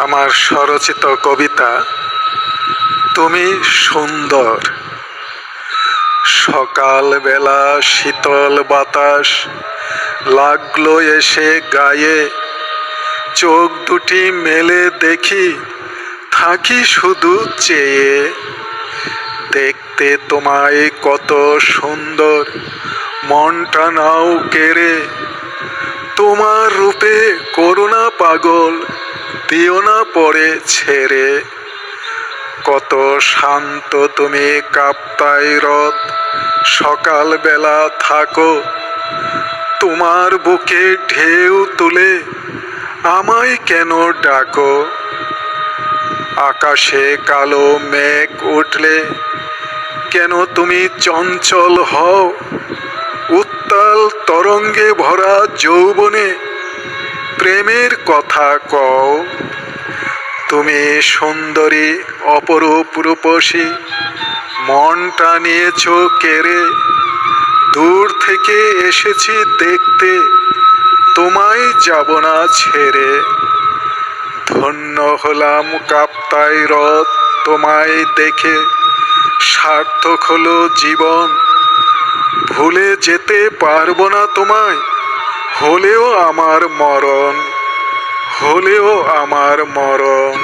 আমার স্বরচিত কবিতা তুমি সুন্দর। সকালবেলা শীতল বাতাস লাগলো এসে গায়ে, চোখ দুটি মেলে দেখি, থাকি শুধু চেয়ে। দেখতে তোমায় কত সুন্দর, মনটা নাও কেড়ে। তোমার রূপে করুণা পাগল, দিও না পরে ছেড়ে। কত শান্ত তুমি কাপ্তাই হ্রদ, সকালবেলা থাকো। তোমার বুকে ঢেউ তুলে আমায় কেন ডাকো? আকাশে কালো মেঘ উঠলে কেন তুমি চঞ্চল হও? উত্তাল তরঙ্গে ভরা যৌবনে প্রেমের কথা কও। তুমি সুন্দরী অপরূপ রূপসী, মনটা নিয়েছ কেড়ে। দূর থেকে এসেছি দেখতে, তোমায় যাব না ছেড়ে। ধন্য হলাম কাপ্তাই হ্রদ তোমায় দেখে, সার্থক হলো জীবন। ভুলে যেতে পারবো না তোমায়, হলেও আমার মরণ, হলেও আমার মরণ।